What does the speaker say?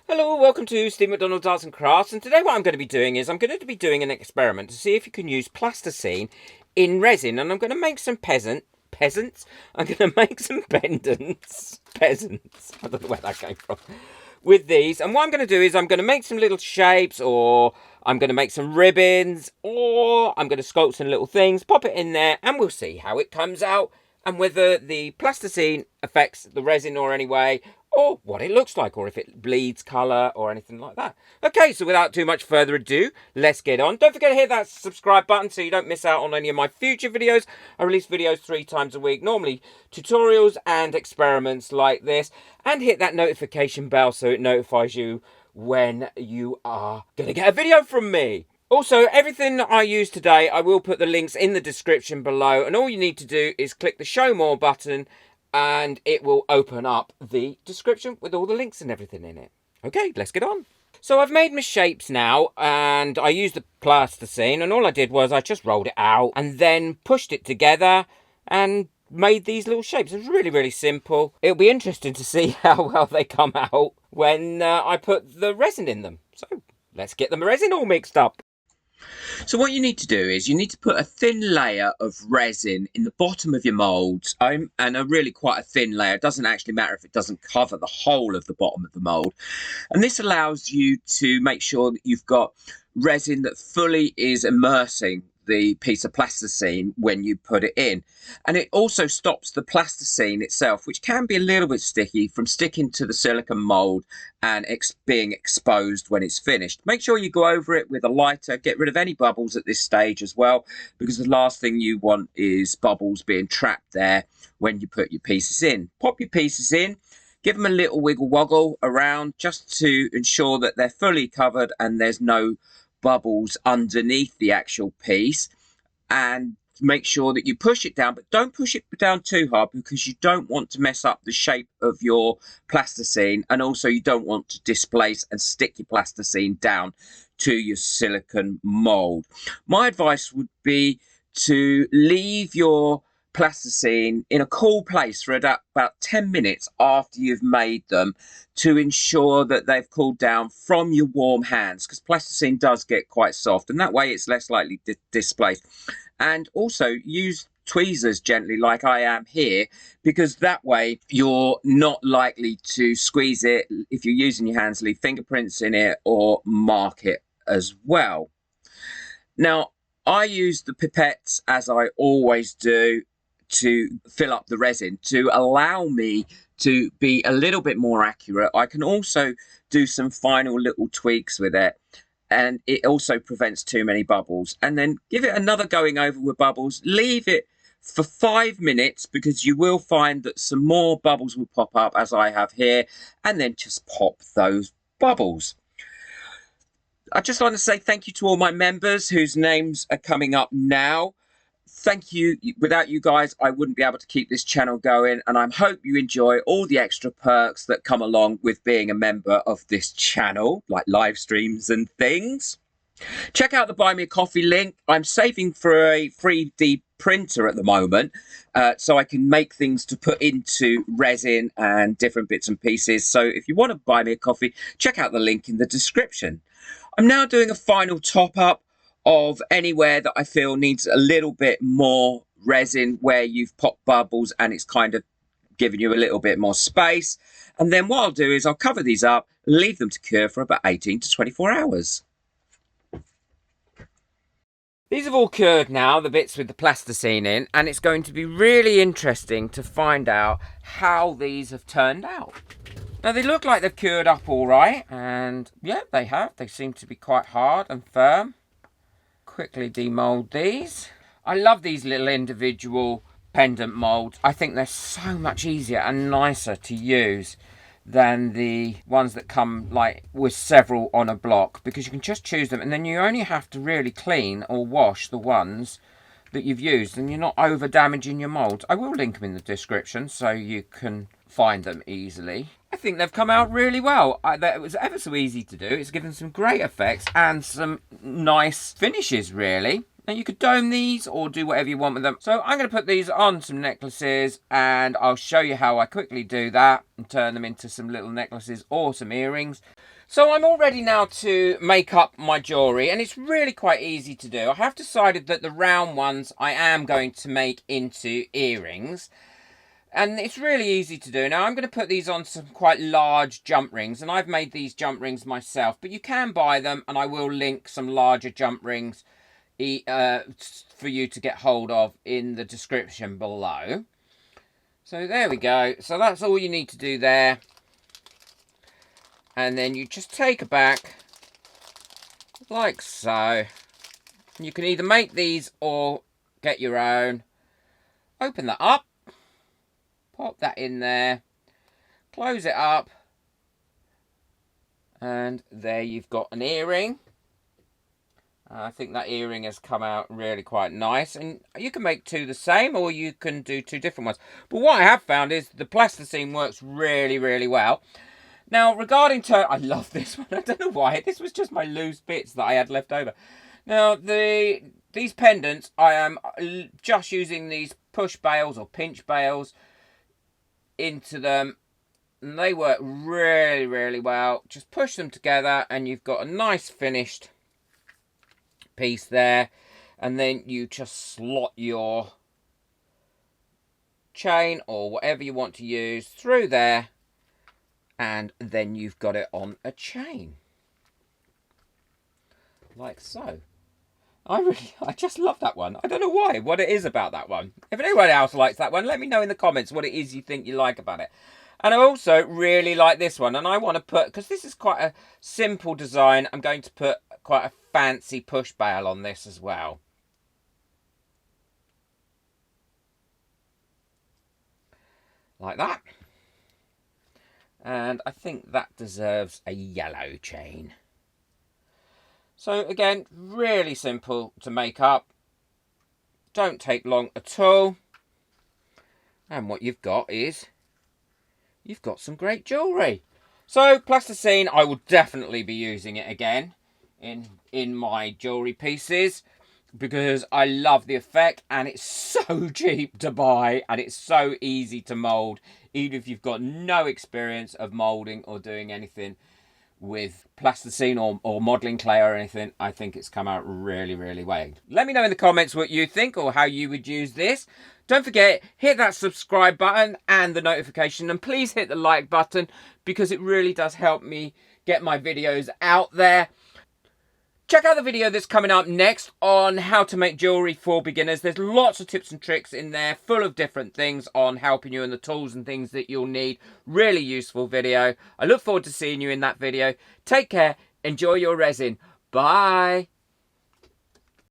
Hello, welcome to Steve McDonald's Arts and Crafts, and today what I'm going to be doing is I'm going to be doing an experiment to see if you can use plasticine in resin, and I'm going to make some peasants? I'm going to make some pendants, peasants, I don't know where that came from, with these, and what I'm going to do is I'm going to make some little shapes, or I'm going to make some ribbons, or I'm going to sculpt some little things, pop it in there, and we'll see how it comes out, and whether the plasticine affects the resin or any way, or what it looks like, or if it bleeds colour or anything like that. Okay, so without too much further ado, let's get on. Don't forget to hit that subscribe button so you don't miss out on any of my future videos. I release videos 3 times a week, normally tutorials and experiments like this. And hit that notification bell so it notifies you when you are going to get a video from me. Also, everything I use today, I will put the links in the description below. And all you need to do is click the show more button and it will open up the description with all the links and everything in it. Okay, let's get on. So I've made my shapes now, and I used the plasticine, and all I did was I just rolled it out and then pushed it together and made these little shapes. It was really, really simple. It'll be interesting to see how well they come out when I put the resin in them. So let's get the resin all mixed up. So what you need to do is you need to put a thin layer of resin in the bottom of your moulds, and a really quite a thin layer. It doesn't actually matter if it doesn't cover the whole of the bottom of the mould. And this allows you to make sure that you've got resin that fully is immersing the piece of plasticine when you put it in. And it also stops the plasticine itself, which can be a little bit sticky, from sticking to the silicone mold and being exposed when it's finished. Make sure you go over it with a lighter, get rid of any bubbles at this stage as well, because the last thing you want is bubbles being trapped there when you put your pieces in. Pop your pieces in, give them a little wiggle woggle around just to ensure that they're fully covered and there's no bubbles underneath the actual piece, and make sure that you push it down, but don't push it down too hard, because you don't want to mess up the shape of your plasticine, and also you don't want to displace and stick your plasticine down to your silicone mold. My advice would be to leave your plasticine in a cool place for about 10 minutes after you've made them, to ensure that they've cooled down from your warm hands, because plasticine does get quite soft, and that way it's less likely to displace. And also use tweezers gently like I am here, because that way you're not likely to squeeze it. If you're using your hands, leave fingerprints in it or mark it as well. Now, I use the pipettes, as I always do, to fill up the resin to allow me to be a little bit more accurate. I can also do some final little tweaks with it, and it also prevents too many bubbles. And then give it another going over with bubbles. Leave it for 5 minutes, because you will find that some more bubbles will pop up, as I have here, and then just pop those bubbles. I just want to say thank you to all my members whose names are coming up now. Thank you. Without you guys, I wouldn't be able to keep this channel going, and I hope you enjoy all the extra perks that come along with being a member of this channel, like live streams and things. Check out the Buy Me a Coffee link. I'm saving for a 3D printer at the moment, so I can make things to put into resin and different bits and pieces. So if you want to buy me a coffee, check out the link in the description. I'm now doing a final top up of anywhere that I feel needs a little bit more resin, where you've popped bubbles and it's kind of giving you a little bit more space. And then what I'll do is I'll cover these up, leave them to cure for about 18 to 24 hours. These have all cured now, the bits with the plasticine in, and it's going to be really interesting to find out how these have turned out. Now, they look like they've cured up all right, and yeah, they have. They seem to be quite hard and firm. Quickly demold these. I love these little individual pendant molds. I think they're so much easier and nicer to use than the ones that come like with several on a block, because you can just choose them, and then you only have to really clean or wash the ones that you've used, and you're not over damaging your molds. I will link them in the description so you can find them easily. I think they've come out really well. It was ever so easy to do. It's given some great effects and some nice finishes, really. Now you could dome these or do whatever you want with them. So I'm going to put these on some necklaces and I'll show you how I quickly do that and turn them into some little necklaces or some earrings. So I'm all ready now to make up my jewellery, and it's really quite easy to do. I have decided that the round ones I am going to make into earrings. And it's really easy to do. Now I'm going to put these on some quite large jump rings, and I've made these jump rings myself, but you can buy them, and I will link some larger jump rings for you to get hold of in the description below. So there we go. So that's all you need to do there. And then you just take a back like so. You can either make these or get your own. Open that up. Pop that in there. Close it up. And there you've got an earring. I think that earring has come out really quite nice. And you can make two the same, or you can do two different ones. But what I have found is the Plasticine works really, really well. Now, regarding I love this one. I don't know why. This was just my loose bits that I had left over. Now, these pendants, I am just using these push bails or pinch bails into them. And they work really, really well. Just push them together and you've got a nice finished piece there. And then you just slot your chain or whatever you want to use through there. And then you've got it on a chain. Like so. I just love that one. I don't know why, what it is about that one. If anyone else likes that one, let me know in the comments what it is you think you like about it. And I also really like this one. And I want to put, because this is quite a simple design, I'm going to put quite a fancy push bail on this as well. Like that. And I think that deserves a yellow chain. So again, really simple to make up. Don't take long at all. And what you've got is, you've got some great jewellery. So Plasticine, I will definitely be using it again in my jewellery pieces, because I love the effect and it's so cheap to buy and it's so easy to mould, even if you've got no experience of moulding or doing anything with Plasticine or modelling clay or anything. I think it's come out really, really well. Let me know in the comments what you think or how you would use this. Don't forget, hit that subscribe button and the notification, and please hit the like button because it really does help me get my videos out there. Check out the video that's coming up next on how to make jewellery for beginners. There's lots of tips and tricks in there, full of different things on helping you and the tools and things that you'll need. Really useful video. I look forward to seeing you in that video. Take care. Enjoy your resin. Bye.